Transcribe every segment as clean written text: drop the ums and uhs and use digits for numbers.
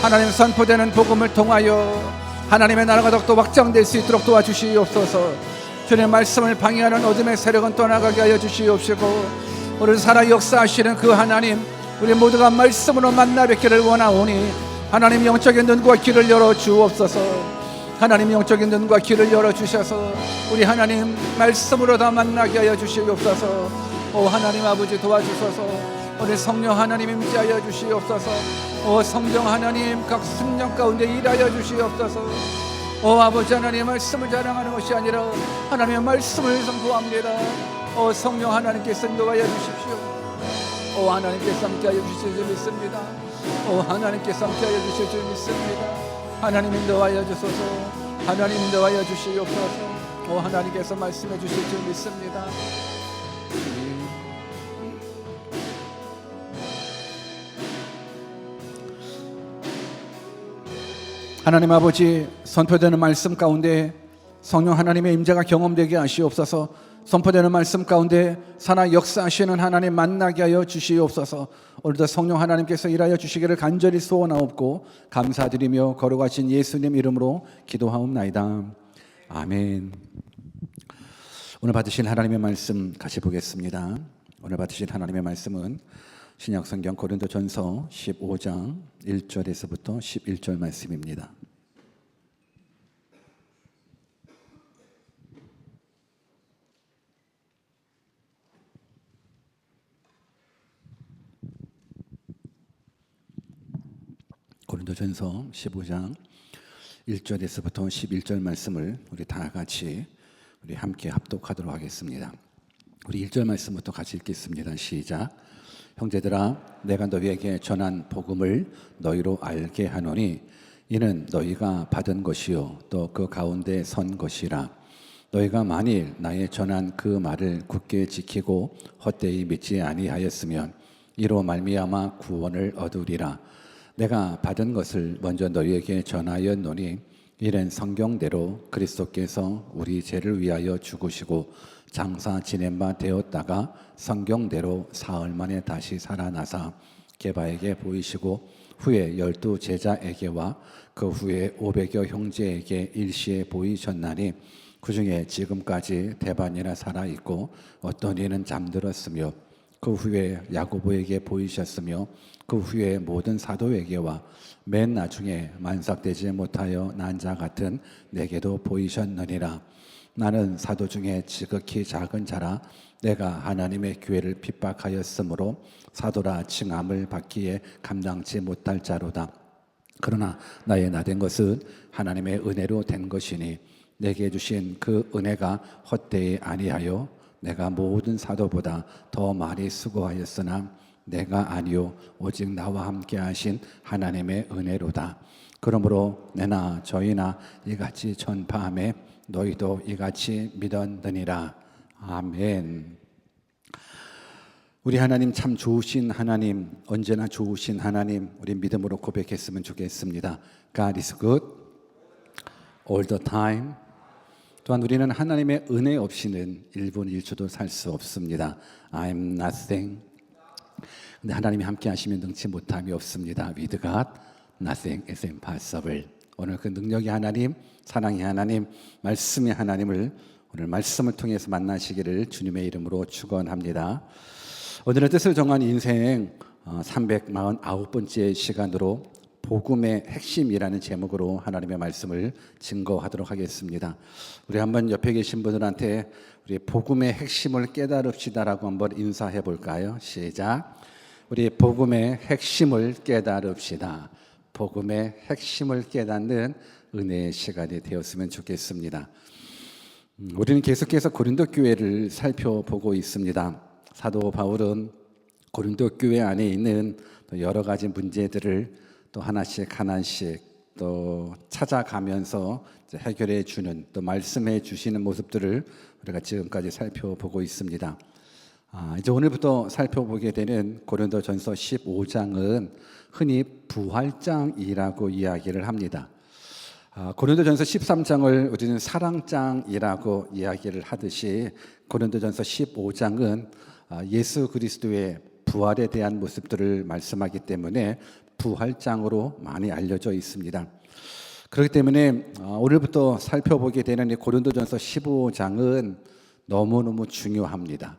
하나님 선포되는 복음을 통하여 하나님의 나라가 더욱더 확장될 수 있도록 도와주시옵소서. 주님의 말씀을 방해하는 어둠의 세력은 떠나가게 하여 주시옵시고, 우리 살아 역사하시는 그 하나님, 우리 모두가 말씀으로 만나 뵙기를 원하오니 하나님 영적인 눈과 귀를 열어 주옵소서. 하나님 영적인 눈과 귀를 열어 주셔서 우리 하나님 말씀으로 다 만나게 하여 주시옵소서. 오 하나님 아버지 도와주소서. 우리 성령 하나님 임재하여 주시옵소서. 오 성령 하나님 각 심령 가운데 일하여 주시옵소서. 오 아버지 하나님 말씀을 자랑하는 것이 아니라 하나님의 말씀을 선포합니다. 오 성령 하나님께서 인도하여 주십시오. 오 하나님께서 함께하여 주실 줄 믿습니다. 오 하나님께서 함께하여 주실 줄 믿습니다. 하나님 인도하여 주소서. 하나님 인도하여 주시옵소서. 오 하나님께서 말씀해 주실 줄 믿습니다. 하나님 아버지, 선포되는 말씀 가운데 성령 하나님의 임재가 경험되게 하시옵소서. 선포되는 말씀 가운데 살아 역사하시는 하나님 만나게 하여 주시옵소서. 오늘도 성령 하나님께서 일하여 주시기를 간절히 소원하옵고 감사드리며 거룩하신 예수님 이름으로 기도하옵나이다. 아멘. 오늘 받으실 하나님의 말씀 같이 보겠습니다. 오늘 받으실 하나님의 말씀은 신약성경 고린도전서 15장 1절에서부터 11절 말씀입니다. 고린도전서 15장 1절에서부터 11절 말씀을 우리 다 같이 우리 함께 합독하도록 하겠습니다. 우리 1절 말씀부터 같이 읽겠습니다. 시작. 형제들아, 내가 너희에게 전한 복음을 너희로 알게 하노니 이는 너희가 받은 것이요 또 그 가운데 선 것이라. 너희가 만일 나의 전한 그 말을 굳게 지키고 헛되이 믿지 아니하였으면 이로 말미암아 구원을 얻으리라. 내가 받은 것을 먼저 너희에게 전하였노니 이는 성경대로 그리스도께서 우리 죄를 위하여 죽으시고 장사 지낸 바 되었다가 성경대로 사흘 만에 다시 살아나사 게바에게 보이시고 후에 12 제자에게와 그 후에 500여 형제에게 일시에 보이셨나니 그 중에 지금까지 대반이나 살아있고 어떤 이는 잠들었으며 그 후에 야고보에게 보이셨으며 그 후에 모든 사도에게와 맨 나중에 만삭되지 못하여 난 자 같은 내게도 보이셨느니라. 나는 사도 중에 지극히 작은 자라 내가 하나님의 교회를 핍박하였으므로 사도라 칭함을 받기에 감당치 못할 자로다. 그러나 나의 나된 것은 하나님의 은혜로 된 것이니 내게 주신 그 은혜가 헛되이 아니하여 내가 모든 사도보다 더 많이 수고하였으나 내가 아니요 오직 나와 함께 하신 하나님의 은혜로다. 그러므로 내나 저희나 이같이 전파하매 너희도 이같이 믿었느니라. 아멘. 우리 하나님 참 좋으신 하나님, 언제나 좋으신 하나님, 우리 믿음으로 고백했으면 좋겠습니다. God is good all the time. 또한 우리는 하나님의 은혜 없이는 1분 1초도 살 수 없습니다. I'm nothing. 근데 하나님이 함께 하시면 능치 못함이 없습니다. With God, nothing is impossible. 오늘 그 능력의 하나님, 사랑의 하나님, 말씀의 하나님을 오늘 말씀을 통해서 만나시기를 주님의 이름으로 축원합니다. 오늘의 뜻을 정한 인생 349번째 시간으로 복음의 핵심이라는 제목으로 하나님의 말씀을 증거하도록 하겠습니다. 우리 한번 옆에 계신 분들한테 우리 복음의 핵심을 깨달읍시다라고 한번 인사해 볼까요? 시작. 우리 복음의 핵심을 깨달읍시다. 복음의 핵심을 깨닫는 은혜의 시간이 되었으면 좋겠습니다. 우리는 계속해서 고린도 교회를 살펴보고 있습니다. 사도 바울은 고린도 교회 안에 있는 여러 가지 문제들을 또 하나씩 또 찾아가면서 해결해 주는, 또 말씀해 주시는 모습들을 우리가 지금까지 살펴보고 있습니다. 이제 오늘부터 살펴보게 되는 고린도전서 15장은 흔히 부활장이라고 이야기를 합니다. 고린도전서 13장을 우리는 사랑장이라고 이야기를 하듯이 고린도전서 15장은 예수 그리스도의 부활에 대한 모습들을 말씀하기 때문에 부활장으로 많이 알려져 있습니다. 그렇기 때문에 오늘부터 살펴보게 되는 이 고린도전서 15장은 너무너무 중요합니다.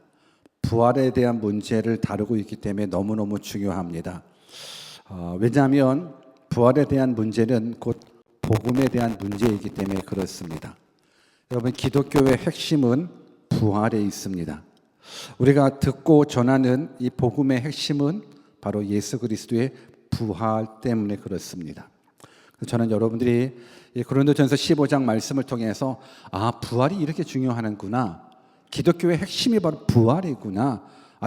부활에 대한 문제를 다루고 있기 때문에 너무너무 중요합니다. 왜냐하면 부활에 대한 문제는 곧 복음에 대한 문제이기 때문에 그렇습니다. 여러분, 기독교의 핵심은 부활에 있습니다. 우리가 듣고 전하는 이 복음의 핵심은 바로 예수 그리스도의 부활 때문에 그렇습니다. 저는 여러분들이 이 고린도전서 15장 말씀을 통해서 부활이 이렇게 중요하는구나, 기독교의 핵심이 바로 부활이구나,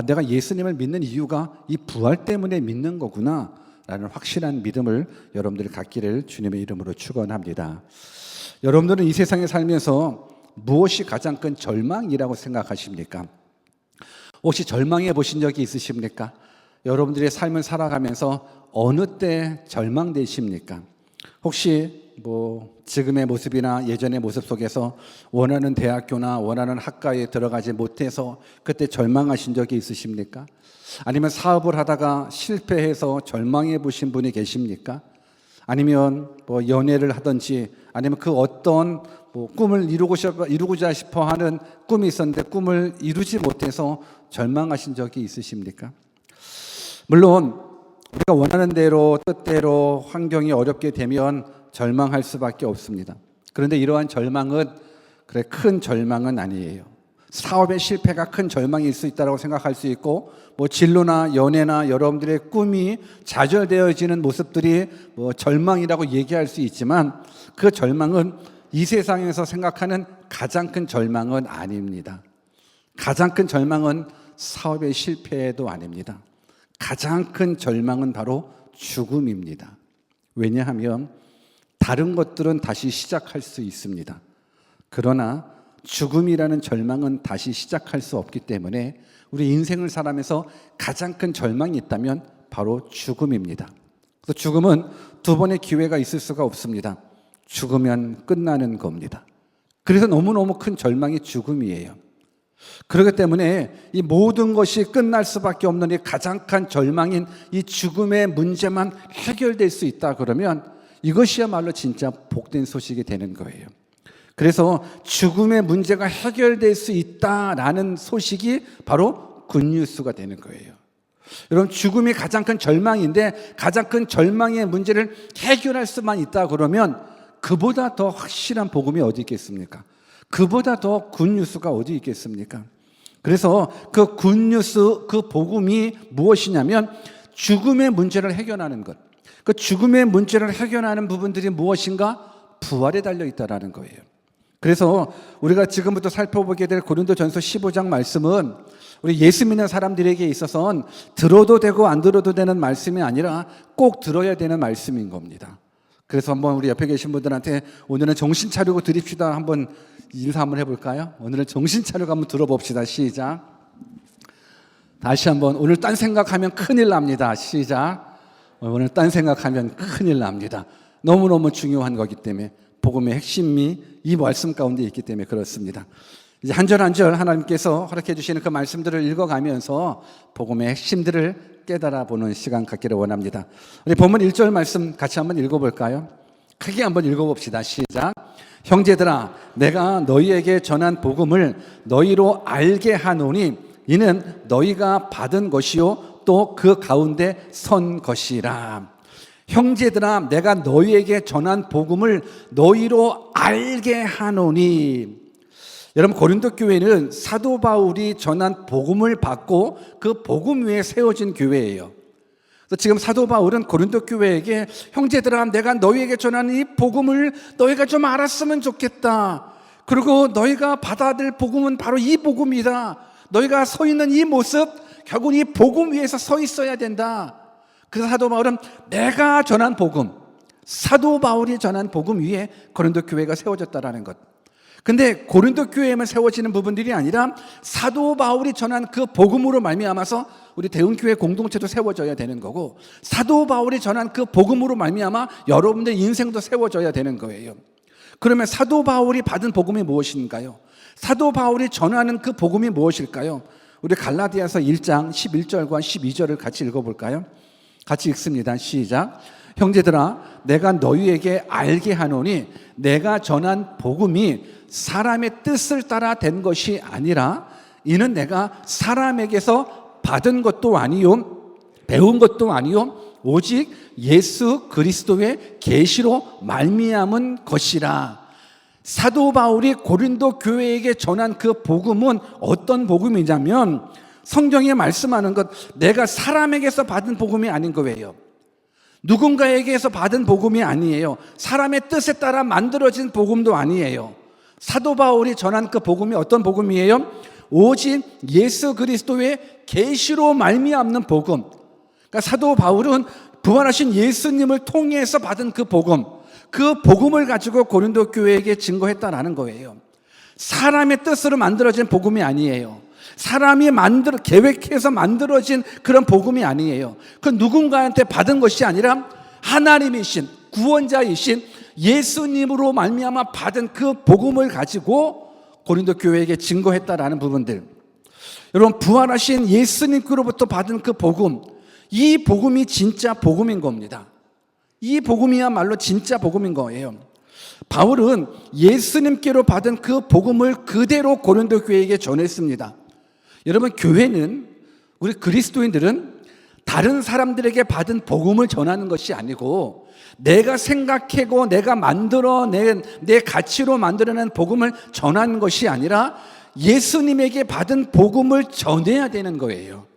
내가 예수님을 믿는 이유가 이 부활 때문에 믿는 거구나 라는 확실한 믿음을 여러분들이 갖기를 주님의 이름으로 축원합니다. 여러분들은 이 세상에 살면서 무엇이 가장 큰 절망이라고 생각하십니까? 혹시 절망해 보신 적이 있으십니까? 여러분들의 삶을 살아가면서 어느 때 절망되십니까? 혹시 지금의 모습이나 예전의 모습 속에서 원하는 대학교나 원하는 학과에 들어가지 못해서 그때 절망하신 적이 있으십니까? 아니면 사업을 하다가 실패해서 절망해 보신 분이 계십니까? 아니면 연애를 하든지 아니면 그 어떤 꿈을 이루고자 싶어 하는 꿈이 있었는데 꿈을 이루지 못해서 절망하신 적이 있으십니까? 물론 우리가 원하는 대로 뜻대로 환경이 어렵게 되면 절망할 수밖에 없습니다. 그런데 이러한 절망은 큰 절망은 아니에요. 사업의 실패가 큰 절망일 수 있다고 생각할 수 있고, 진로나 연애나 여러분들의 꿈이 좌절되어지는 모습들이 절망이라고 얘기할 수 있지만, 그 절망은 이 세상에서 생각하는 가장 큰 절망은 아닙니다. 가장 큰 절망은 사업의 실패도 아닙니다. 가장 큰 절망은 바로 죽음입니다. 왜냐하면 다른 것들은 다시 시작할 수 있습니다. 그러나 죽음이라는 절망은 다시 시작할 수 없기 때문에 우리 인생을 살아가면서 가장 큰 절망이 있다면 바로 죽음입니다. 그래서 죽음은 두 번의 기회가 있을 수가 없습니다. 죽으면 끝나는 겁니다. 그래서 너무너무 큰 절망이 죽음이에요. 그렇기 때문에 이 모든 것이 끝날 수밖에 없는 이 가장 큰 절망인 이 죽음의 문제만 해결될 수 있다 그러면 이것이야말로 진짜 복된 소식이 되는 거예요. 그래서 죽음의 문제가 해결될 수 있다라는 소식이 바로 굿뉴스가 되는 거예요. 여러분, 죽음이 가장 큰 절망인데 가장 큰 절망의 문제를 해결할 수만 있다 그러면 그보다 더 확실한 복음이 어디 있겠습니까? 그보다 더 굿뉴스가 어디 있겠습니까? 그래서 그 굿뉴스, 그 복음이 무엇이냐면 죽음의 문제를 해결하는 것. 그 죽음의 문제를 해결하는 부분들이 무엇인가? 부활에 달려있다라는 거예요. 그래서 우리가 지금부터 살펴보게 될 고린도전서 15장 말씀은 우리 예수 믿는 사람들에게 있어서는 들어도 되고 안 들어도 되는 말씀이 아니라 꼭 들어야 되는 말씀인 겁니다. 그래서 한번 우리 옆에 계신 분들한테 오늘은 정신 차리고 드립시다 한번 인사 한번 해볼까요? 오늘은 정신 차리고 한번 들어봅시다. 시작. 다시 한번. 오늘 딴 생각하면 큰일 납니다. 시작. 오늘 딴 생각하면 큰일 납니다. 너무너무 중요한 거기 때문에 복음의 핵심이 이 말씀 가운데 있기 때문에 그렇습니다. 이제 한 절 한 절 하나님께서 허락해 주시는 그 말씀들을 읽어가면서 복음의 핵심들을 깨달아 보는 시간 갖기를 원합니다. 우리 본문 1절 말씀 같이 한번 읽어볼까요? 크게 한번 읽어봅시다. 시작. 형제들아, 내가 너희에게 전한 복음을 너희로 알게 하노니 이는 너희가 받은 것이요 또 그 가운데 선 것이라. 형제들아, 내가 너희에게 전한 복음을 너희로 알게 하노니. 여러분, 고린도 교회는 사도 바울이 전한 복음을 받고 그 복음 위에 세워진 교회예요. 그래서 지금 사도 바울은 고린도 교회에게 형제들아, 내가 너희에게 전하는 이 복음을 너희가 좀 알았으면 좋겠다. 그리고 너희가 받아들 복음은 바로 이 복음이다. 너희가 서 있는 이 모습, 결국 이 복음 위에서 서 있어야 된다. 그래서 사도 바울은 내가 전한 복음, 사도 바울이 전한 복음 위에 고린도 교회가 세워졌다라는 것. 근데 고린도 교회에만 세워지는 부분들이 아니라 사도 바울이 전한 그 복음으로 말미암아서 우리 대흥교회 공동체도 세워져야 되는 거고, 사도 바울이 전한 그 복음으로 말미암아 여러분들 인생도 세워져야 되는 거예요. 그러면 사도 바울이 받은 복음이 무엇인가요? 사도 바울이 전하는 그 복음이 무엇일까요? 우리 갈라디아서 1장 11절과 12절을 같이 읽어볼까요? 같이 읽습니다. 시작. 형제들아, 내가 너희에게 알게 하노니 내가 전한 복음이 사람의 뜻을 따라 된 것이 아니라 이는 내가 사람에게서 받은 것도 아니요 배운 것도 아니요 오직 예수 그리스도의 계시로 말미암은 것이라. 사도 바울이 고린도 교회에게 전한 그 복음은 어떤 복음이냐면 성경에 말씀하는 것, 내가 사람에게서 받은 복음이 아닌 거예요. 누군가에게서 받은 복음이 아니에요. 사람의 뜻에 따라 만들어진 복음도 아니에요. 사도 바울이 전한 그 복음이 어떤 복음이에요? 오직 예수 그리스도의 계시로 말미암는 복음. 그러니까 사도 바울은 부활하신 예수님을 통해서 받은 그 복음을 가지고 고린도 교회에게 증거했다라는 거예요. 사람의 뜻으로 만들어진 복음이 아니에요. 사람이 계획해서 만들어진 그런 복음이 아니에요. 그 누군가한테 받은 것이 아니라 하나님이신 구원자이신 예수님으로 말미암아 받은 그 복음을 가지고 고린도 교회에게 증거했다라는 부분들. 여러분, 부활하신 예수님께로부터 받은 그 복음, 이 복음이 진짜 복음인 겁니다. 이 복음이야말로 진짜 복음인 거예요. 바울은 예수님께로 받은 그 복음을 그대로 고린도 교회에게 전했습니다. 여러분, 교회는, 우리 그리스도인들은 다른 사람들에게 받은 복음을 전하는 것이 아니고 내가 생각하고 내가 만들어낸 내 가치로 만들어낸 복음을 전하는 것이 아니라 예수님에게 받은 복음을 전해야 되는 거예요.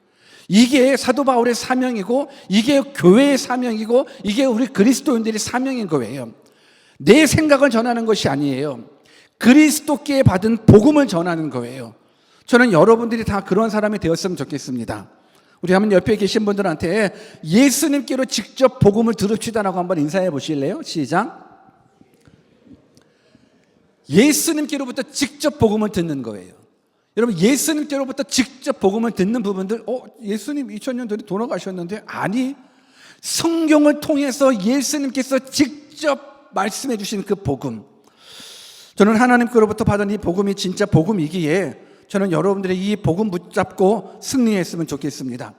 이게 사도 바울의 사명이고 이게 교회의 사명이고 이게 우리 그리스도인들의 사명인 거예요. 내 생각을 전하는 것이 아니에요. 그리스도께 받은 복음을 전하는 거예요. 저는 여러분들이 다 그런 사람이 되었으면 좋겠습니다. 우리 한번 옆에 계신 분들한테 예수님께로 직접 복음을 들읍시다라고 한번 인사해 보실래요? 시작. 예수님께로부터 직접 복음을 듣는 거예요. 여러분, 예수님께로부터 직접 복음을 듣는 부분들, 예수님 2000년 전에 돌아가셨는데, 아니, 성경을 통해서 예수님께서 직접 말씀해 주신 그 복음, 저는 하나님께로부터 받은 이 복음이 진짜 복음이기에 저는 여러분들의 이 복음 붙잡고 승리했으면 좋겠습니다.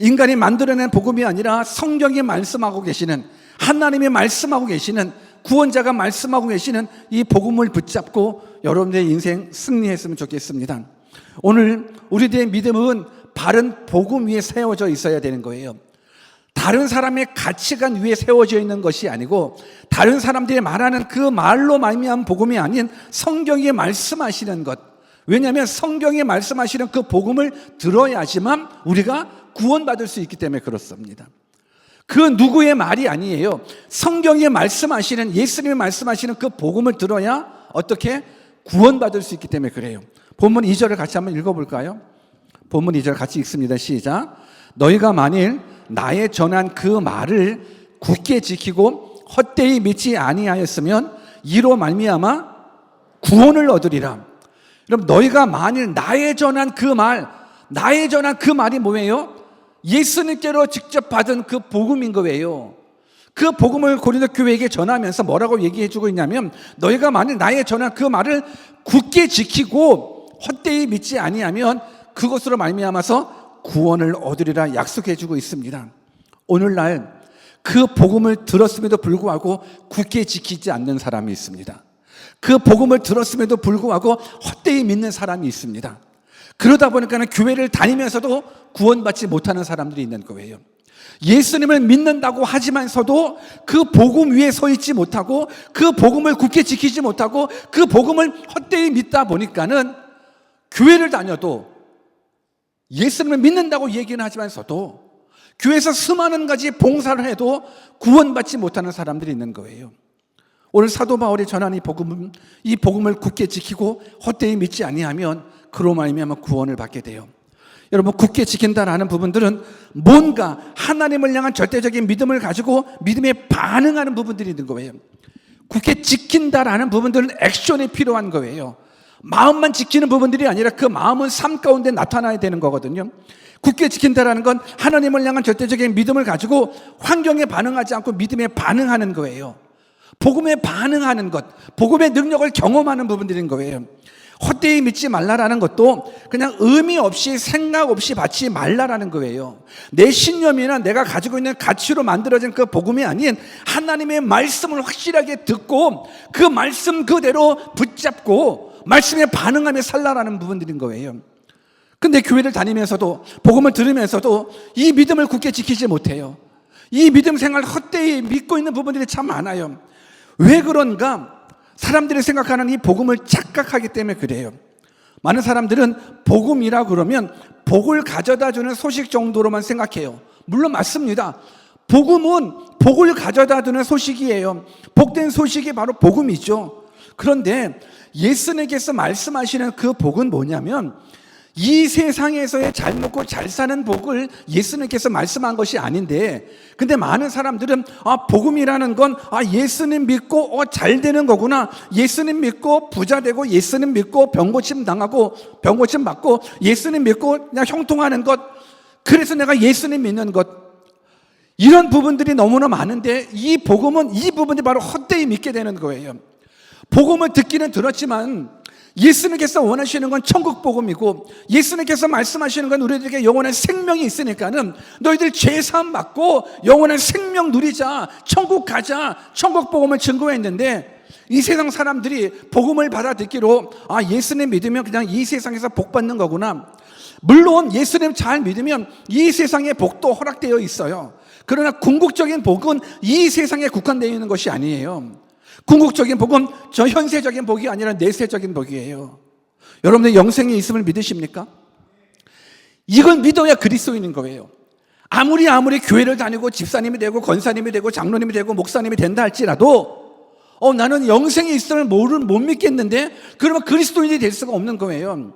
인간이 만들어낸 복음이 아니라 성경이 말씀하고 계시는, 하나님이 말씀하고 계시는, 구원자가 말씀하고 계시는 이 복음을 붙잡고 여러분들의 인생 승리했으면 좋겠습니다. 오늘 우리들의 믿음은 바른 복음 위에 세워져 있어야 되는 거예요. 다른 사람의 가치관 위에 세워져 있는 것이 아니고 다른 사람들이 말하는 그 말로 말미암은 복음이 아닌 성경이 말씀하시는 것. 왜냐하면 성경이 말씀하시는 그 복음을 들어야지만 우리가 구원받을 수 있기 때문에 그렇습니다. 그 누구의 말이 아니에요. 성경이 말씀하시는, 예수님이 말씀하시는 그 복음을 들어야 어떻게 구원받을 수 있기 때문에 그래요. 본문 2절을 같이 한번 읽어볼까요? 본문 2절 같이 읽습니다. 시작. 너희가 만일 나의 전한 그 말을 굳게 지키고 헛되이 믿지 아니하였으면 이로 말미암아 구원을 얻으리라. 여러분, 너희가 만일 나의 전한 그 말이 뭐예요? 예수님께로 직접 받은 그 복음인 거예요. 그 복음을 고린도 교회에게 전하면서 뭐라고 얘기해 주고 있냐면, 너희가 만일 나의 전한 그 말을 굳게 지키고 헛되이 믿지 아니하면 그것으로 말미암아서 구원을 얻으리라 약속해 주고 있습니다. 오늘날 그 복음을 들었음에도 불구하고 굳게 지키지 않는 사람이 있습니다. 그 복음을 들었음에도 불구하고 헛되이 믿는 사람이 있습니다. 그러다 보니까 교회를 다니면서도 구원받지 못하는 사람들이 있는 거예요. 예수님을 믿는다고 하지만서도 그 복음 위에 서 있지 못하고 그 복음을 굳게 지키지 못하고 그 복음을 헛되이 믿다 보니까는 교회를 다녀도 예수님을 믿는다고 얘기는 하지만서도 교회에서 수많은 가지 봉사를 해도 구원받지 못하는 사람들이 있는 거예요. 오늘 사도 바울이 전한 이 복음을 굳게 지키고 헛되이 믿지 아니하면 그로 말미암아 구원을 받게 돼요. 여러분, 굳게 지킨다라는 부분들은 뭔가 하나님을 향한 절대적인 믿음을 가지고 믿음에 반응하는 부분들이 있는 거예요. 굳게 지킨다라는 부분들은 액션이 필요한 거예요. 마음만 지키는 부분들이 아니라 그 마음은 삶 가운데 나타나야 되는 거거든요. 굳게 지킨다라는 건 하나님을 향한 절대적인 믿음을 가지고 환경에 반응하지 않고 믿음에 반응하는 거예요. 복음에 반응하는 것, 복음의 능력을 경험하는 부분들인 거예요. 헛되이 믿지 말라라는 것도 그냥 의미 없이 생각 없이 받지 말라라는 거예요. 내 신념이나 내가 가지고 있는 가치로 만들어진 그 복음이 아닌 하나님의 말씀을 확실하게 듣고 그 말씀 그대로 붙잡고 말씀에 반응하며 살라라는 부분들인 거예요. 근데 교회를 다니면서도 복음을 들으면서도 이 믿음을 굳게 지키지 못해요. 이 믿음 생활 헛되이 믿고 있는 부분들이 참 많아요. 왜 그런가? 사람들이 생각하는 이 복음을 착각하기 때문에 그래요. 많은 사람들은 복음이라 그러면 복을 가져다 주는 소식 정도로만 생각해요. 물론 맞습니다. 복음은 복을 가져다 주는 소식이에요. 복된 소식이 바로 복음이죠. 그런데 예수님께서 말씀하시는 그 복은 뭐냐면 이 세상에서의 잘 먹고 잘 사는 복을 예수님께서 말씀한 것이 아닌데, 근데 많은 사람들은 복음이라는 건 예수님 믿고 잘 되는 거구나, 예수님 믿고 부자 되고 예수님 믿고 병고침 당하고 병고침 받고 예수님 믿고 그냥 형통하는 것, 그래서 내가 예수님 믿는 것, 이런 부분들이 너무나 많은데 이 복음은 이 부분이 바로 헛되이 믿게 되는 거예요. 복음을 듣기는 들었지만 예수님께서 원하시는 건 천국 복음이고 예수님께서 말씀하시는 건 우리들에게 영원한 생명이 있으니까는 너희들 죄 사함 받고 영원한 생명 누리자, 천국 가자, 천국 복음을 증거했는데 이 세상 사람들이 복음을 받아 듣기로 예수님 믿으면 그냥 이 세상에서 복 받는 거구나. 물론 예수님 잘 믿으면 이 세상의 복도 허락되어 있어요. 그러나 궁극적인 복은 이 세상에 국한되어 있는 것이 아니에요. 궁극적인 복은 저 현세적인 복이 아니라 내세적인 복이에요. 여러분들 영생에 있음을 믿으십니까? 이걸 믿어야 그리스도인인 거예요. 아무리 교회를 다니고 집사님이 되고 권사님이 되고 장로님이 되고 목사님이 된다 할지라도 나는 영생에 있음을 못 믿겠는데, 그러면 그리스도인이 될 수가 없는 거예요.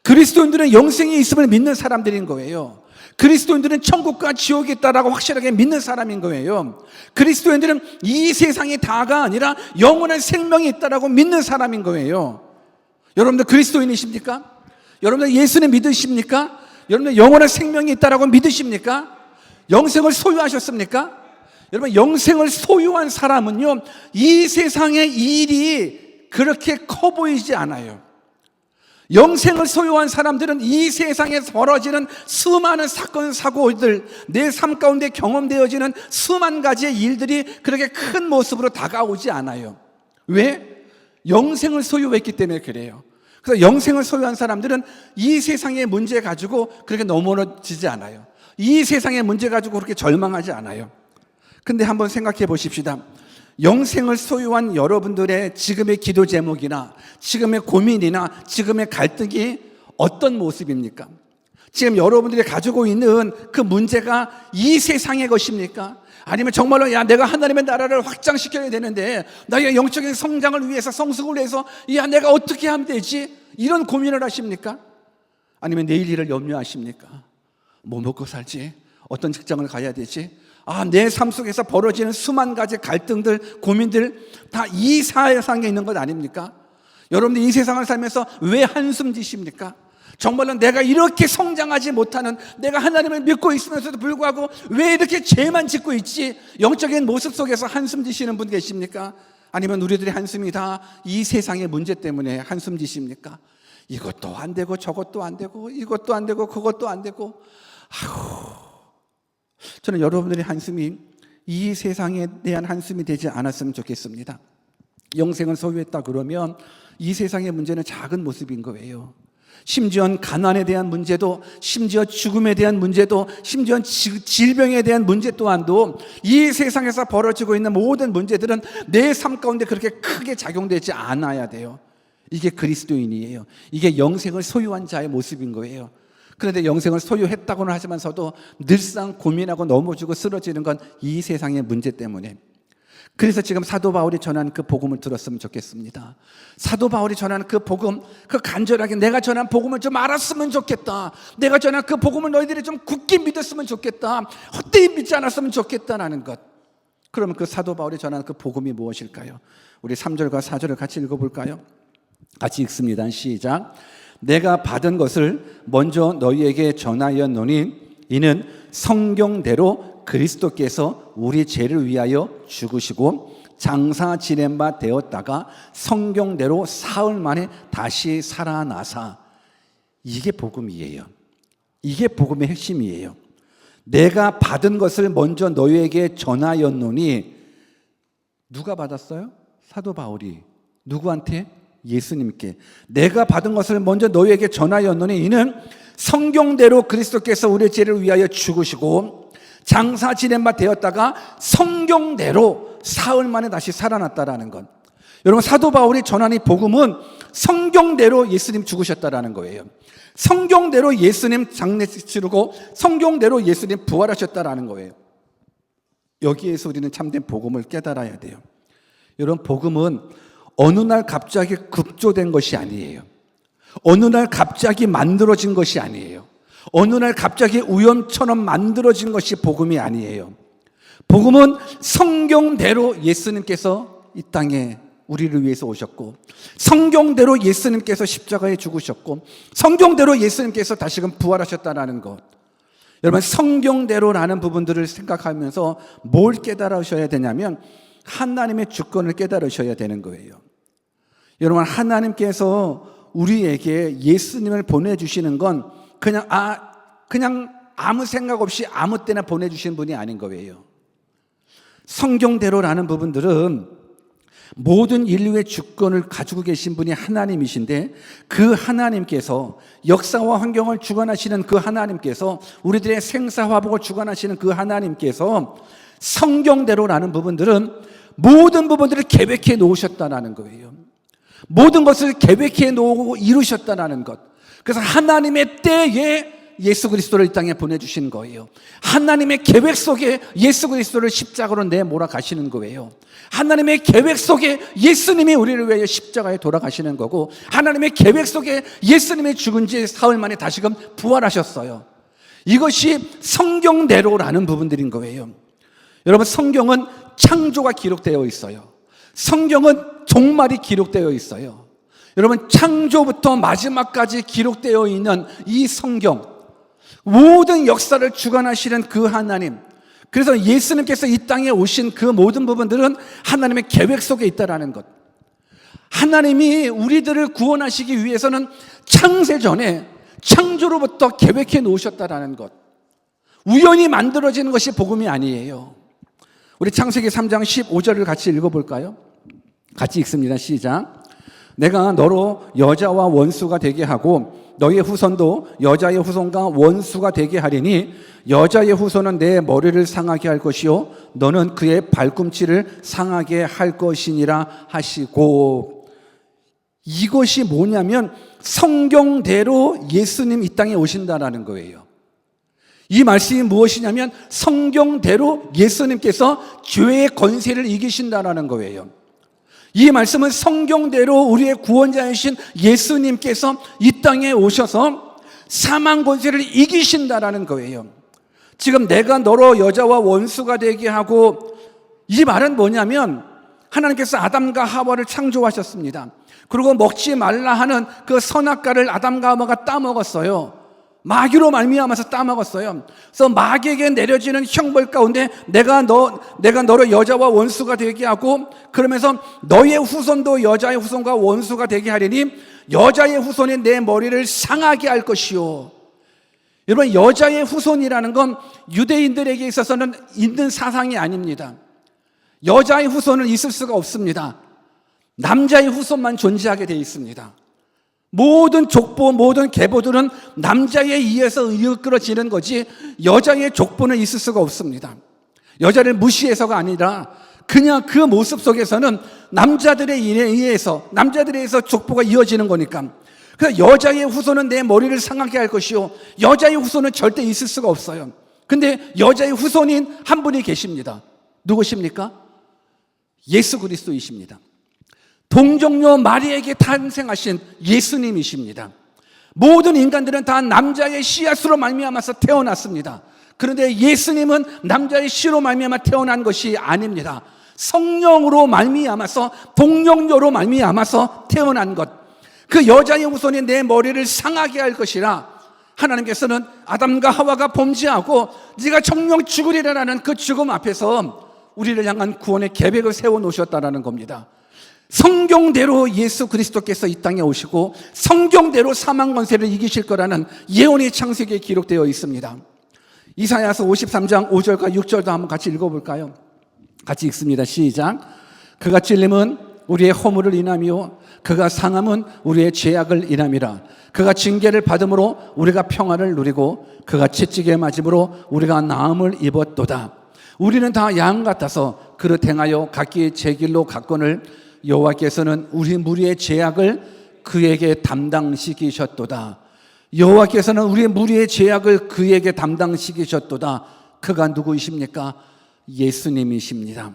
그리스도인들은 영생에 있음을 믿는 사람들인 거예요. 그리스도인들은 천국과 지옥이 있다라고 확실하게 믿는 사람인 거예요. 그리스도인들은 이 세상이 다가 아니라 영원한 생명이 있다라고 믿는 사람인 거예요. 여러분들 그리스도인이십니까? 여러분들 예수님 믿으십니까? 여러분들 영원한 생명이 있다라고 믿으십니까? 영생을 소유하셨습니까? 여러분, 영생을 소유한 사람은요, 이 세상의 일이 그렇게 커 보이지 않아요. 영생을 소유한 사람들은 이 세상에서 벌어지는 수많은 사건, 사고들, 내 삶 가운데 경험되어지는 수만 가지의 일들이 그렇게 큰 모습으로 다가오지 않아요. 왜? 영생을 소유했기 때문에 그래요. 그래서 영생을 소유한 사람들은 이 세상의 문제 가지고 그렇게 넘어지지 않아요. 이 세상의 문제 가지고 그렇게 절망하지 않아요. 근데 한번 생각해 보십시다. 영생을 소유한 여러분들의 지금의 기도 제목이나 지금의 고민이나 지금의 갈등이 어떤 모습입니까? 지금 여러분들이 가지고 있는 그 문제가 이 세상의 것입니까? 아니면 정말로 내가 하나님의 나라를 확장시켜야 되는데 나의 영적인 성장을 위해서, 성숙을 위해서 내가 어떻게 하면 되지? 이런 고민을 하십니까? 아니면 내일 일을 염려하십니까? 뭐 먹고 살지? 어떤 직장을 가야 되지? 내 삶 속에서 벌어지는 수만 가지 갈등들, 고민들 다 이 세상에 있는 것 아닙니까? 여러분들 이 세상을 살면서 왜 한숨 지십니까? 정말로 내가 이렇게 성장하지 못하는, 내가 하나님을 믿고 있으면서도 불구하고 왜 이렇게 죄만 짓고 있지? 영적인 모습 속에서 한숨 지시는 분 계십니까? 아니면 우리들의 한숨이 다 이 세상의 문제 때문에 한숨 지십니까? 이것도 안 되고 저것도 안 되고 이것도 안 되고 그것도 안 되고, 저는 여러분들의 한숨이 이 세상에 대한 한숨이 되지 않았으면 좋겠습니다. 영생을 소유했다 그러면 이 세상의 문제는 작은 모습인 거예요. 심지어 가난에 대한 문제도, 심지어 죽음에 대한 문제도, 심지어 질병에 대한 문제 또한도 이 세상에서 벌어지고 있는 모든 문제들은 내 삶 가운데 그렇게 크게 작용되지 않아야 돼요. 이게 그리스도인이에요. 이게 영생을 소유한 자의 모습인 거예요. 그런데 영생을 소유했다고는 하지만서도 늘상 고민하고 넘어지고 쓰러지는 건 이 세상의 문제 때문에. 그래서 지금 사도 바울이 전한 그 복음을 들었으면 좋겠습니다. 사도 바울이 전한 그 복음, 그 간절하게 내가 전한 복음을 좀 알았으면 좋겠다. 내가 전한 그 복음을 너희들이 좀 굳게 믿었으면 좋겠다. 헛되이 믿지 않았으면 좋겠다라는 것. 그러면 그 사도 바울이 전한 그 복음이 무엇일까요? 우리 3절과 4절을 같이 읽어볼까요? 같이 읽습니다. 시작. 내가 받은 것을 먼저 너희에게 전하였노니 이는 성경대로 그리스도께서 우리 죄를 위하여 죽으시고 장사 지낸 바 되었다가 성경대로 사흘 만에 다시 살아나사. 이게 복음이에요. 이게 복음의 핵심이에요. 내가 받은 것을 먼저 너희에게 전하였노니. 누가 받았어요? 사도 바울이. 누구한테? 예수님께. 내가 받은 것을 먼저 너희에게 전하였노니 이는 성경대로 그리스도께서 우리의 죄를 위하여 죽으시고 장사 지낸 바 되었다가 성경대로 사흘 만에 다시 살아났다라는 것. 여러분, 사도 바울이 전한 이 복음은 성경대로 예수님 죽으셨다라는 거예요. 성경대로 예수님 장례 치르고 성경대로 예수님 부활하셨다라는 거예요. 여기에서 우리는 참된 복음을 깨달아야 돼요. 여러분, 복음은 어느 날 갑자기 급조된 것이 아니에요. 어느 날 갑자기 만들어진 것이 아니에요. 어느 날 갑자기 우연처럼 만들어진 것이 복음이 아니에요. 복음은 성경대로 예수님께서 이 땅에 우리를 위해서 오셨고, 성경대로 예수님께서 십자가에 죽으셨고, 성경대로 예수님께서 다시금 부활하셨다는 것. 여러분, 성경대로라는 부분들을 생각하면서 뭘 깨달으셔야 되냐면 하나님의 주권을 깨달으셔야 되는 거예요. 여러분, 하나님께서 우리에게 예수님을 보내주시는 건 그냥 아무 생각 없이 아무 때나 보내주신 분이 아닌 거예요. 성경대로라는 부분들은 모든 인류의 주권을 가지고 계신 분이 하나님이신데, 그 하나님께서 역사와 환경을 주관하시는 그 하나님께서, 우리들의 생사화복을 주관하시는 그 하나님께서 성경대로라는 부분들은 모든 부분들을 계획해 놓으셨다는 거예요. 모든 것을 계획해 놓고 이루셨다는 것. 그래서 하나님의 때에 예수 그리스도를 이 땅에 보내주신 거예요. 하나님의 계획 속에 예수 그리스도를 십자가로 내몰아 가시는 거예요. 하나님의 계획 속에 예수님이 우리를 위하여 십자가에 돌아가시는 거고, 하나님의 계획 속에 예수님이 죽은 지 사흘 만에 다시금 부활하셨어요. 이것이 성경대로라는 부분들인 거예요. 여러분, 성경은 창조가 기록되어 있어요. 성경은 종말이 기록되어 있어요. 여러분, 창조부터 마지막까지 기록되어 있는 이 성경, 모든 역사를 주관하시는 그 하나님, 그래서 예수님께서 이 땅에 오신 그 모든 부분들은 하나님의 계획 속에 있다라는 것. 하나님이 우리들을 구원하시기 위해서는 창세전에 창조로부터 계획해 놓으셨다라는 것. 우연히 만들어지는 것이 복음이 아니에요. 우리 창세기 3장 15절을 같이 읽어볼까요? 같이 읽습니다. 시작. 내가 너로 여자와 원수가 되게 하고 너의 후손도 여자의 후손과 원수가 되게 하리니 여자의 후손은 내 머리를 상하게 할 것이요 너는 그의 발꿈치를 상하게 할 것이니라 하시고. 이것이 뭐냐면 성경대로 예수님 이 땅에 오신다라는 거예요. 이 말씀이 무엇이냐면 성경대로 예수님께서 죄의 권세를 이기신다라는 거예요. 이 말씀은 성경대로 우리의 구원자이신 예수님께서 이 땅에 오셔서 사망 권세를 이기신다라는 거예요. 지금 내가 너로 여자와 원수가 되게 하고, 이 말은 뭐냐면 하나님께서 아담과 하와를 창조하셨습니다. 그리고 먹지 말라 하는 그 선악과를 아담과 하와가 따먹었어요. 마귀로 말미암아서 따먹었어요. 그래서 마귀에게 내려지는 형벌 가운데 내가 너로 여자와 원수가 되게 하고, 그러면서 너의 후손도 여자의 후손과 원수가 되게 하리니 여자의 후손이 내 머리를 상하게 할 것이요. 여러분, 여자의 후손이라는 건 유대인들에게 있어서는 있는 사상이 아닙니다. 여자의 후손은 있을 수가 없습니다. 남자의 후손만 존재하게 되어 있습니다. 모든 족보, 모든 계보들은 남자에 의해서 이끌어지는 거지 여자의 족보는 있을 수가 없습니다. 여자를 무시해서가 아니라 그냥 그 모습 속에서는 남자들에 의해서 족보가 이어지는 거니까. 그래서 여자의 후손은 내 머리를 상하게 할 것이요 여자의 후손은 절대 있을 수가 없어요. 근데 여자의 후손인 한 분이 계십니다. 누구십니까? 예수 그리스도이십니다. 동정녀 마리에게 탄생하신 예수님이십니다. 모든 인간들은 다 남자의 씨앗으로 말미암아서 태어났습니다. 그런데 예수님은 남자의 씨로 말미암아 태어난 것이 아닙니다. 성령으로 말미암아서, 동정녀로 말미암아서 태어난 것. 그 여자의 후손이 내 머리를 상하게 할 것이라 하나님께서는 아담과 하와가 범죄하고 네가 정령 죽으리라는 그 죽음 앞에서 우리를 향한 구원의 계획을 세워놓으셨다는 겁니다. 성경대로 예수 그리스도께서 이 땅에 오시고 성경대로 사망 권세를 이기실 거라는 예언이 창세기에 기록되어 있습니다. 이사야서 53장 5절과 6절도 한번 같이 읽어볼까요? 같이 읽습니다. 시작. 그가 찔림은 우리의 허물을 인함이요 그가 상함은 우리의 죄악을 인함이라. 그가 징계를 받음으로 우리가 평화를 누리고 그가 채찍에 맞음으로 우리가 나음을 입었도다. 우리는 다 양 같아서 그릇 행하여 각기 제 길로 갔거늘 여호와께서는 우리 무리의 죄악을 그에게 담당시키셨도다. 여호와께서는 우리 무리의 죄악을 그에게 담당시키셨도다. 그가 누구이십니까? 예수님이십니다.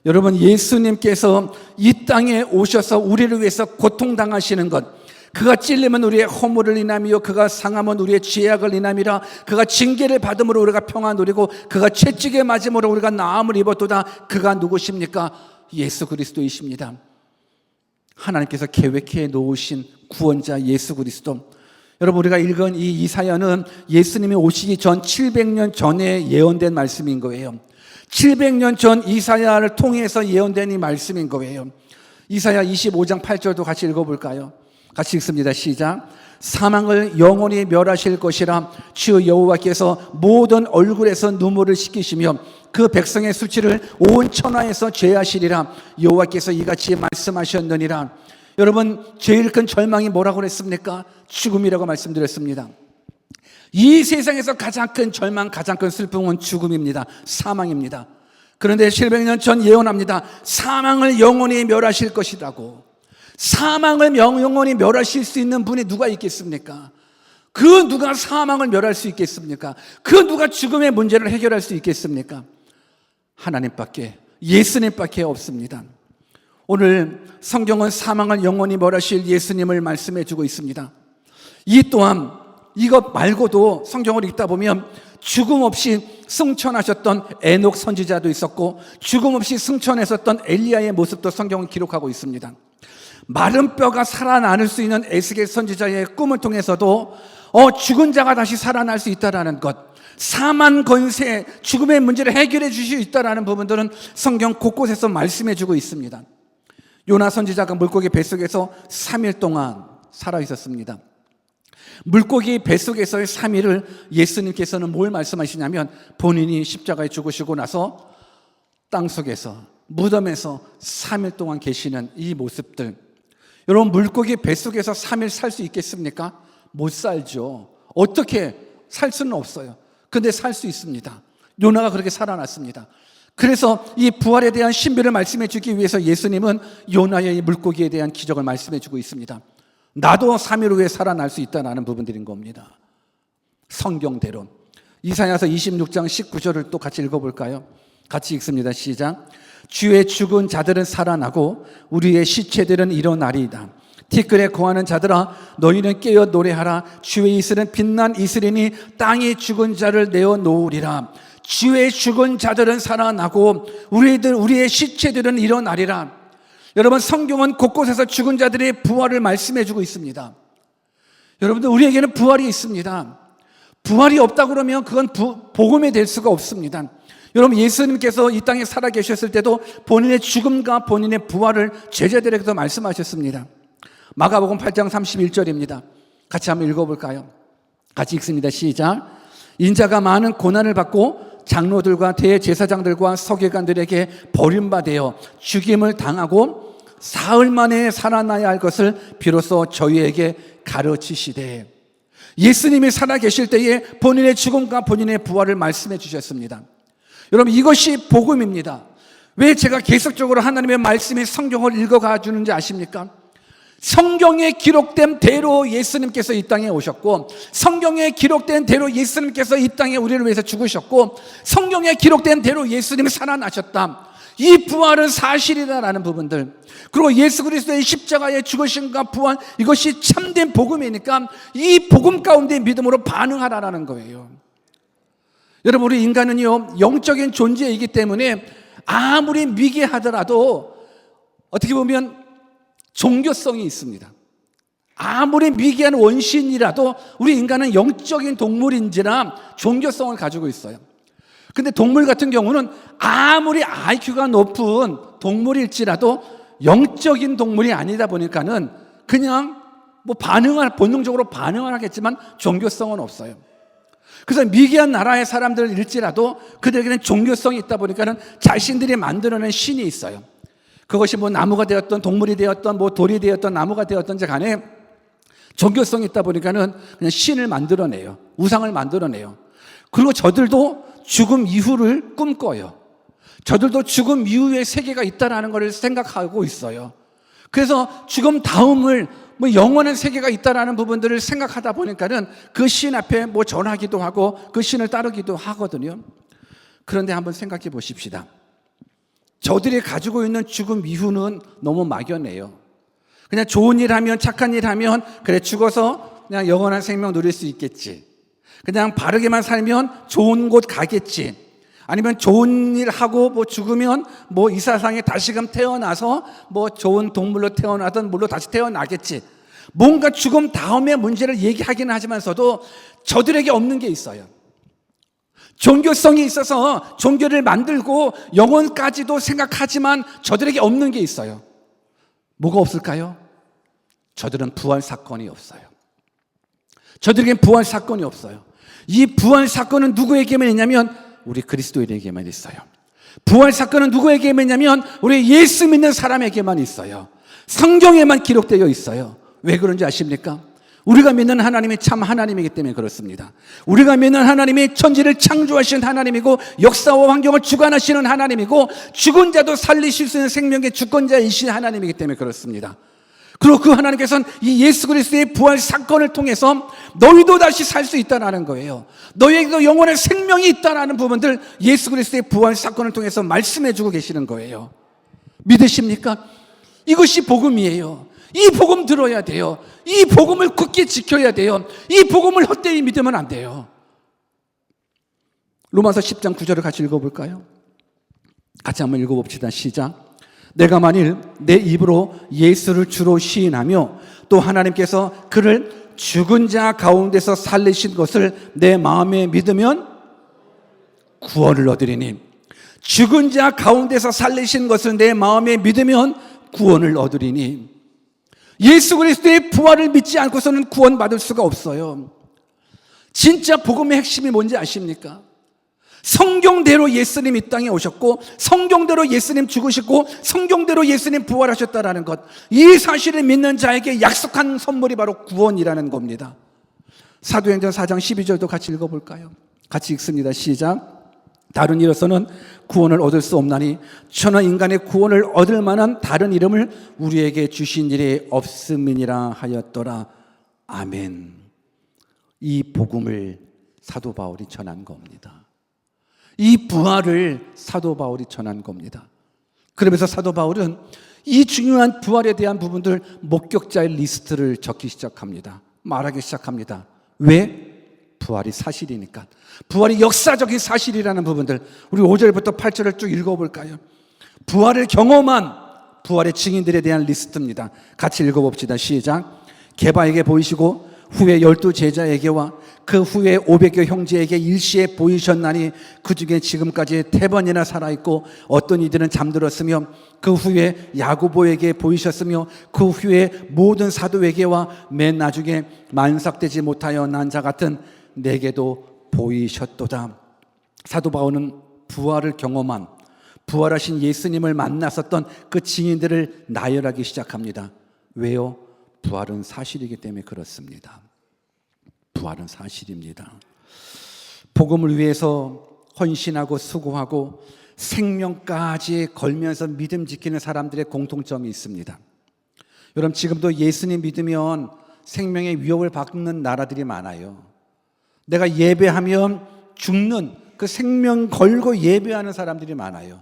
여러분, 예수님께서 이 땅에 오셔서 우리를 위해서 고통당하시는 것, 그가 찔리면 우리의 허물을 인함이요 그가 상하면 우리의 죄악을 인함이라. 그가 징계를 받음으로 우리가 평안 누리고 그가 채찍에 맞음으로 우리가 나음을 입었도다. 그가 누구십니까? 예수 그리스도이십니다. 하나님께서 계획해 놓으신 구원자 예수 그리스도. 여러분, 우리가 읽은 이 이사야는 예수님이 오시기 전 700년 전에 예언된 말씀인 거예요. 700년 전 이사야를 통해서 예언된 이 말씀인 거예요. 이사야 25장 8절도 같이 읽어볼까요? 같이 읽습니다. 시작. 사망을 영원히 멸하실 것이라. 주 여호와께서 모든 얼굴에서 눈물을 씻기시며 그 백성의 수치를 온 천하에서 제하시리라. 여호와께서 이같이 말씀하셨느니라. 여러분, 제일 큰 절망이 뭐라고 그랬습니까? 죽음이라고 말씀드렸습니다. 이 세상에서 가장 큰 절망, 가장 큰 슬픔은 죽음입니다. 사망입니다. 그런데 700년 전 예언합니다. 사망을 영원히 멸하실 것이라고. 사망을 영원히 멸하실 수 있는 분이 누가 있겠습니까? 그 누가 사망을 멸할 수 있겠습니까? 그 누가 죽음의 문제를 해결할 수 있겠습니까? 하나님밖에, 예수님밖에 없습니다. 오늘 성경은 사망을 영원히 멸하실 예수님을 말씀해 주고 있습니다. 이 또한 이것 말고도 성경을 읽다 보면 죽음 없이 승천하셨던 에녹 선지자도 있었고 죽음 없이 승천했었던 엘리야의 모습도 성경은 기록하고 있습니다. 마른 뼈가 살아날 수 있는 에스겔 선지자의 꿈을 통해서도 죽은 자가 다시 살아날 수 있다는 것, 사만 권세, 죽음의 문제를 해결해 주실 수 있다는 부분들은 성경 곳곳에서 말씀해 주고 있습니다. 요나 선지자가 물고기 뱃속에서 3일 동안 살아 있었습니다. 물고기 뱃속에서의 3일을 예수님께서는 뭘 말씀하시냐면 본인이 십자가에 죽으시고 나서 땅속에서, 무덤에서 3일 동안 계시는 이 모습들. 여러분, 물고기 뱃속에서 3일 살 수 있겠습니까? 못 살죠. 어떻게 살 수는 없어요. 근데 살 수 있습니다. 요나가 그렇게 살아났습니다. 그래서 이 부활에 대한 신비를 말씀해 주기 위해서 예수님은 요나의 이 물고기에 대한 기적을 말씀해 주고 있습니다. 나도 3일 후에 살아날 수 있다는 부분들인 겁니다. 성경대로. 이사야서 26장 19절을 또 같이 읽어볼까요? 같이 읽습니다. 시작. 주의 죽은 자들은 살아나고 우리의 시체들은 일어나리이다. 티끌에 거하는 자들아 너희는 깨어 노래하라. 주의 이슬은 빛난 이슬이니 땅이 죽은 자를 내어 놓으리라. 주의 죽은 자들은 살아나고 우리의 시체들은 일어나리라. 여러분, 성경은 곳곳에서 죽은 자들의 부활을 말씀해 주고 있습니다. 여러분들, 우리에게는 부활이 있습니다. 부활이 없다 그러면 그건 복음이 될 수가 없습니다. 여러분, 예수님께서 이 땅에 살아 계셨을 때도 본인의 죽음과 본인의 부활을 제자들에게도 말씀하셨습니다. 마가복음 8장 31절입니다. 같이 한번 읽어볼까요? 같이 읽습니다. 시작. 인자가 많은 고난을 받고 장로들과 대제사장들과 서기관들에게 버림받아 죽임을 당하고 사흘 만에 살아나야 할 것을 비로소 저희에게 가르치시되. 예수님이 살아계실 때에 본인의 죽음과 본인의 부활을 말씀해 주셨습니다. 여러분, 이것이 복음입니다. 왜 제가 계속적으로 하나님의 말씀의 성경을 읽어가 주는지 아십니까? 성경에 기록된 대로 예수님께서 이 땅에 오셨고, 성경에 기록된 대로 예수님께서 이 땅에 우리를 위해서 죽으셨고, 성경에 기록된 대로 예수님이 살아나셨다. 이 부활은 사실이다라는 부분들, 그리고 예수 그리스도의 십자가의 죽으심과 부활, 이것이 참된 복음이니까 이 복음 가운데 믿음으로 반응하라라는 거예요. 여러분, 우리 인간은요, 영적인 존재이기 때문에 아무리 미개하더라도 어떻게 보면 종교성이 있습니다. 아무리 미개한 원시인이라도 우리 인간은 영적인 동물인지라 종교성을 가지고 있어요. 근데 동물 같은 경우는 아무리 IQ가 높은 동물일지라도 영적인 동물이 아니다 보니까는 그냥 뭐 본능적으로 반응을 하겠지만 종교성은 없어요. 그래서 미개한 나라의 사람들일지라도 그들에게는 종교성이 있다 보니까는 자신들이 만들어낸 신이 있어요. 그것이 뭐 나무가 되었던 동물이 되었던 뭐 돌이 되었던 나무가 되었던지 간에 종교성이 있다 보니까는 그냥 신을 만들어내요. 우상을 만들어내요. 그리고 저들도 죽음 이후를 꿈꿔요. 저들도 죽음 이후의 세계가 있다라는 것을 생각하고 있어요. 그래서 죽음 다음을 뭐 영원한 세계가 있다라는 부분들을 생각하다 보니까는 그 신 앞에 뭐 전하기도 하고 그 신을 따르기도 하거든요. 그런데 한번 생각해 보십시다. 저들이 가지고 있는 죽음 이후는 너무 막연해요. 그냥 좋은 일 하면, 착한 일 하면 그래 죽어서 그냥 영원한 생명 누릴 수 있겠지. 그냥 바르게만 살면 좋은 곳 가겠지. 아니면 좋은 일 하고 뭐 죽으면 뭐 이 세상에 다시금 태어나서 뭐 좋은 동물로 태어나든 물로 다시 태어나겠지. 뭔가 죽음 다음의 문제를 얘기하기는 하지만서도 저들에게 없는 게 있어요. 종교성이 있어서 종교를 만들고 영혼까지도 생각하지만 저들에게 없는 게 있어요. 뭐가 없을까요? 저들은 부활 사건이 없어요. 저들에겐 부활 사건이 없어요. 이 부활 사건은 누구에게만 있냐면 우리 그리스도인에게만 있어요. 부활 사건은 누구에게만 있냐면 우리 예수 믿는 사람에게만 있어요. 성경에만 기록되어 있어요. 왜 그런지 아십니까? 우리가 믿는 하나님이 참 하나님이기 때문에 그렇습니다. 우리가 믿는 하나님이 천지를 창조하신 하나님이고 역사와 환경을 주관하시는 하나님이고 죽은 자도 살리실 수 있는 생명의 주권자이신 하나님이기 때문에 그렇습니다. 그리고 그 하나님께서는 이 예수 그리스도의 부활 사건을 통해서 너희도 다시 살 수 있다는 거예요. 너희에게도 영원한 생명이 있다는 부분들 예수 그리스도의 부활 사건을 통해서 말씀해 주고 계시는 거예요. 믿으십니까? 이것이 복음이에요. 이 복음 들어야 돼요. 이 복음을 굳게 지켜야 돼요. 이 복음을 헛되이 믿으면 안 돼요. 로마서 10장 9절을 같이 읽어볼까요? 같이 한번 읽어봅시다. 시작. 내가 만일 내 입으로 예수를 주로 시인하며 또 하나님께서 그를 죽은 자 가운데서 살리신 것을 내 마음에 믿으면 구원을 얻으리니, 죽은 자 가운데서 살리신 것을 내 마음에 믿으면 구원을 얻으리니, 예수 그리스도의 부활을 믿지 않고서는 구원받을 수가 없어요. 진짜 복음의 핵심이 뭔지 아십니까? 성경대로 예수님 이 땅에 오셨고 성경대로 예수님 죽으시고 성경대로 예수님 부활하셨다라는 것, 이 사실을 믿는 자에게 약속한 선물이 바로 구원이라는 겁니다. 사도행전 4장 12절도 같이 읽어볼까요? 같이 읽습니다. 시작. 다른 이로서는 구원을 얻을 수 없나니 천하 인간의 구원을 얻을 만한 다른 이름을 우리에게 주신 일이 없음이니라 하였더라. 아멘. 이 복음을 사도 바울이 전한 겁니다. 이 부활을 사도 바울이 전한 겁니다. 그러면서 사도 바울은 이 중요한 부활에 대한 부분들 목격자의 리스트를 적기 시작합니다. 말하기 시작합니다. 왜? 부활이 사실이니까. 부활이 역사적인 사실이라는 부분들, 우리 5절부터 8절을 쭉 읽어볼까요? 부활을 경험한 부활의 증인들에 대한 리스트입니다. 같이 읽어봅시다. 시작. 게바에게 보이시고 후에 12 제자에게와 그 후에 500여 형제에게 일시에 보이셨나니 그 중에 지금까지 3번이나 살아있고 어떤 이들은 잠들었으며 그 후에 야고보에게 보이셨으며 그 후에 모든 사도에게와 맨 나중에 만삭되지 못하여 난 자 같은 내게도 보이셨도다. 사도 바울은 부활을 경험한, 부활하신 예수님을 만났었던 그 증인들을 나열하기 시작합니다. 왜요? 부활은 사실이기 때문에 그렇습니다. 부활은 사실입니다. 복음을 위해서 헌신하고 수고하고 생명까지 걸면서 믿음 지키는 사람들의 공통점이 있습니다. 여러분, 지금도 예수님 믿으면 생명의 위협을 받는 나라들이 많아요. 내가 예배하면 죽는 그 생명 걸고 예배하는 사람들이 많아요.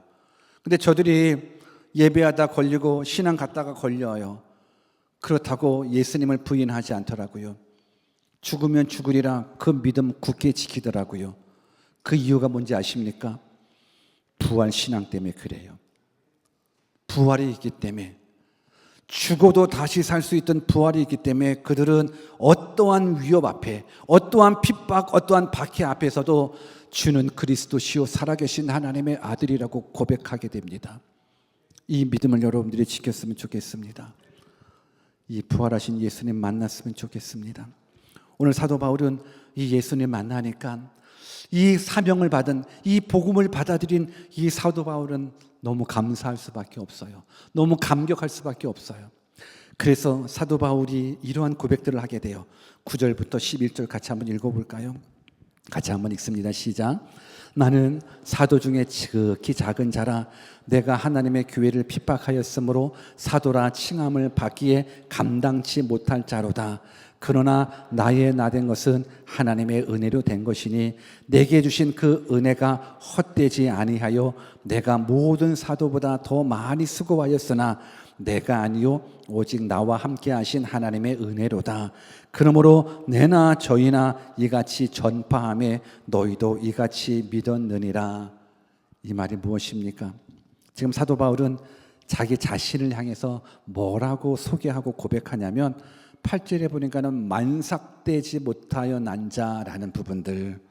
근데 저들이 예배하다 걸리고 신앙 갔다가 걸려요. 그렇다고 예수님을 부인하지 않더라고요. 죽으면 죽으리라 그 믿음 굳게 지키더라고요. 그 이유가 뭔지 아십니까? 부활 신앙 때문에 그래요. 부활이 있기 때문에. 죽어도 다시 살 수 있던 부활이 있기 때문에 그들은 어떠한 위협 앞에, 어떠한 핍박, 어떠한 박해 앞에서도 주는 그리스도시요 살아계신 하나님의 아들이라고 고백하게 됩니다. 이 믿음을 여러분들이 지켰으면 좋겠습니다. 이 부활하신 예수님 만났으면 좋겠습니다. 오늘 사도 바울은 이 예수님 만나니까 이 사명을 받은, 이 복음을 받아들인 이 사도 바울은 너무 감사할 수밖에 없어요. 너무 감격할 수밖에 없어요. 그래서 사도 바울이 이러한 고백들을 하게 돼요. 9절부터 11절 같이 한번 읽어볼까요? 같이 한번 읽습니다. 시작. 나는 사도 중에 지극히 작은 자라 내가 하나님의 교회를 핍박하였으므로 사도라 칭함을 받기에 감당치 못할 자로다. 그러나 나의 나된 것은 하나님의 은혜로 된 것이니 내게 주신 그 은혜가 헛되지 아니하여 내가 모든 사도보다 더 많이 수고하였으나 내가 아니요 오직 나와 함께 하신 하나님의 은혜로다. 그러므로 내나 저희나 이같이 전파하며 너희도 이같이 믿었느니라. 이 말이 무엇입니까? 지금 사도 바울은 자기 자신을 향해서 뭐라고 소개하고 고백하냐면 8절에 보니까는 만삭되지 못하여 난 자라는 부분들,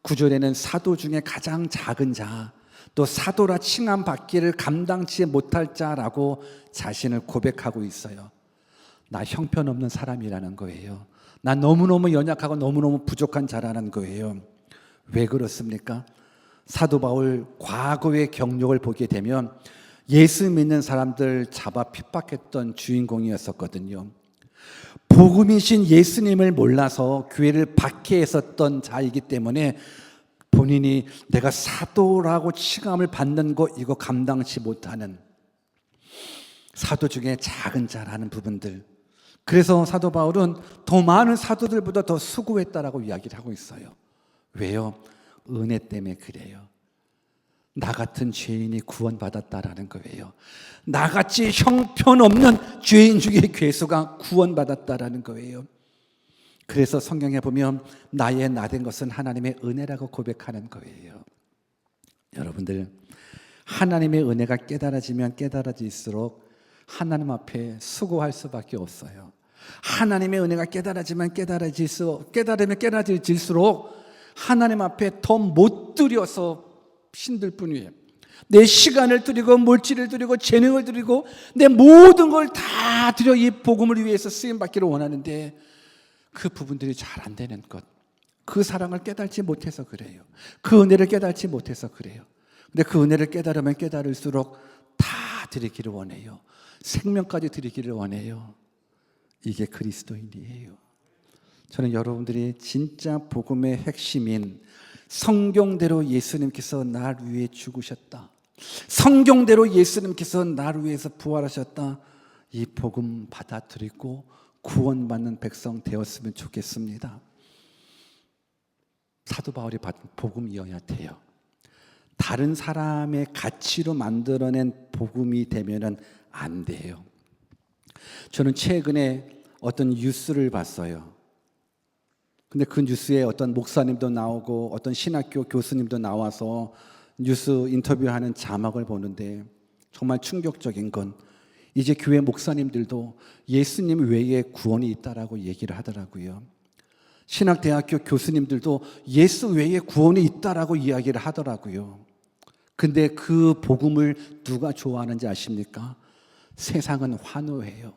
9절에는 사도 중에 가장 작은 자, 또 사도라 칭함 받기를 감당치 못할 자라고 자신을 고백하고 있어요. 나 형편없는 사람이라는 거예요. 나 너무너무 연약하고 너무너무 부족한 자라는 거예요. 왜 그렇습니까? 사도 바울 과거의 경력을 보게 되면 예수 믿는 사람들 잡아 핍박했던 주인공이었었거든요. 복음이신 예수님을 몰라서 교회를 박해했었던 자이기 때문에 본인이 내가 사도라고 칭함을 받는 거 이거 감당치 못하는 사도 중에 작은 자라는 부분들, 그래서 사도 바울은 더 많은 사도들보다 더 수고했다라고 이야기를 하고 있어요. 왜요? 은혜 때문에 그래요. 나 같은 죄인이 구원받았다라는 거예요. 나같이 형편없는 죄인 중에 괴수가 구원받았다라는 거예요. 그래서 성경에 보면 나의 나된 것은 하나님의 은혜라고 고백하는 거예요. 여러분들, 하나님의 은혜가 깨달아지면 깨달아질수록 하나님 앞에 수고할 수밖에 없어요. 하나님의 은혜가 깨달아지면 깨달으면 깨달아질수록 하나님 앞에 더 못 드려서 힘들 뿐이에요. 내 시간을 드리고 물질을 드리고 재능을 드리고 내 모든 걸 다 드려 이 복음을 위해서 쓰임받기를 원하는데 그 부분들이 잘 안 되는 것, 그 사랑을 깨달지 못해서 그래요. 그 은혜를 깨달지 못해서 그래요. 근데 그 은혜를 깨달으면 깨달을수록 다 드리기를 원해요. 생명까지 드리기를 원해요. 이게 그리스도인이에요. 저는 여러분들이 진짜 복음의 핵심인 성경대로 예수님께서 날 위해 죽으셨다, 성경대로 예수님께서 날 위해서 부활하셨다, 이 복음 받아들이고 구원받는 백성 되었으면 좋겠습니다. 사도 바울이 받은 복음이어야 돼요. 다른 사람의 가치로 만들어낸 복음이 되면은 안 돼요. 저는 최근에 어떤 뉴스를 봤어요. 근데 그 뉴스에 어떤 목사님도 나오고 어떤 신학교 교수님도 나와서 뉴스 인터뷰하는 자막을 보는데 정말 충격적인 건 이제 교회 목사님들도 예수님 외에 구원이 있다라고 얘기를 하더라고요. 신학대학교 교수님들도 예수 외에 구원이 있다라고 이야기를 하더라고요. 근데 그 복음을 누가 좋아하는지 아십니까? 세상은 환호해요.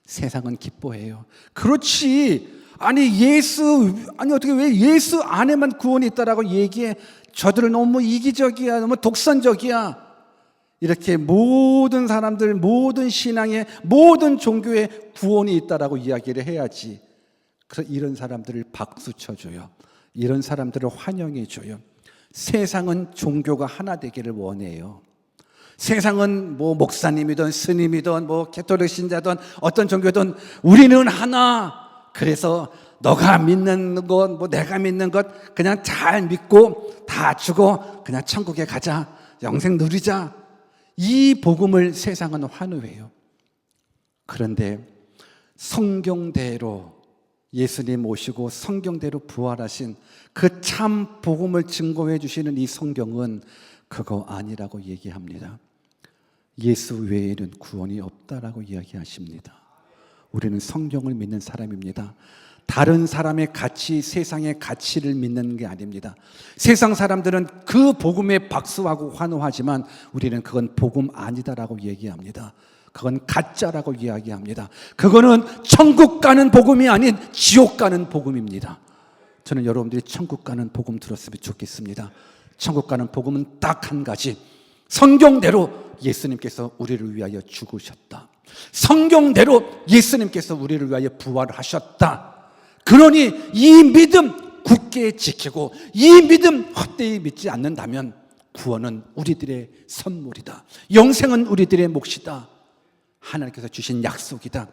세상은 기뻐해요. 그렇지. 아니 어떻게 왜 예수 안에만 구원이 있다라고 얘기해? 저들은 너무 이기적이야, 너무 독선적이야. 이렇게 모든 사람들, 모든 신앙에, 모든 종교에 구원이 있다라고 이야기를 해야지. 그래서 이런 사람들을 박수 쳐줘요. 이런 사람들을 환영해줘요. 세상은 종교가 하나 되기를 원해요. 세상은 뭐 목사님이든 스님이든 뭐 캐톨릭 신자든 어떤 종교든 우리는 하나. 그래서 너가 믿는 것, 뭐 내가 믿는 것 그냥 잘 믿고 다 주고 그냥 천국에 가자, 영생 누리자. 이 복음을 세상은 환호해요. 그런데 성경대로 예수님 오시고 성경대로 부활하신 그 참 복음을 증거해 주시는 이 성경은 그거 아니라고 얘기합니다. 예수 외에는 구원이 없다라고 이야기하십니다. 우리는 성경을 믿는 사람입니다. 다른 사람의 가치, 세상의 가치를 믿는 게 아닙니다. 세상 사람들은 그 복음에 박수하고 환호하지만 우리는 그건 복음 아니다라고 얘기합니다. 그건 가짜라고 이야기합니다. 그거는 천국 가는 복음이 아닌 지옥 가는 복음입니다. 저는 여러분들이 천국 가는 복음 들었으면 좋겠습니다. 천국 가는 복음은 딱 한 가지. 성경대로 예수님께서 우리를 위하여 죽으셨다. 성경대로 예수님께서 우리를 위하여 부활하셨다. 그러니 이 믿음 굳게 지키고 이 믿음 헛되이 믿지 않는다면 구원은 우리들의 선물이다. 영생은 우리들의 몫이다. 하나님께서 주신 약속이다.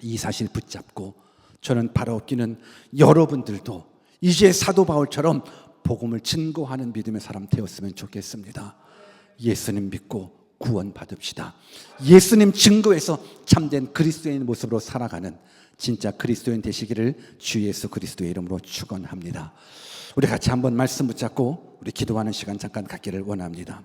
이 사실 붙잡고 저는 바라옵기는 여러분들도 이제 사도 바울처럼 복음을 증거하는 믿음의 사람 되었으면 좋겠습니다. 예수님 믿고 구원 받읍시다. 예수님 증거해서 참된 그리스도인 모습으로 살아가는 진짜 그리스도인 되시기를 주 예수 그리스도의 이름으로 축원합니다. 우리 같이 한번 말씀 붙잡고 우리 기도하는 시간 잠깐 갖기를 원합니다.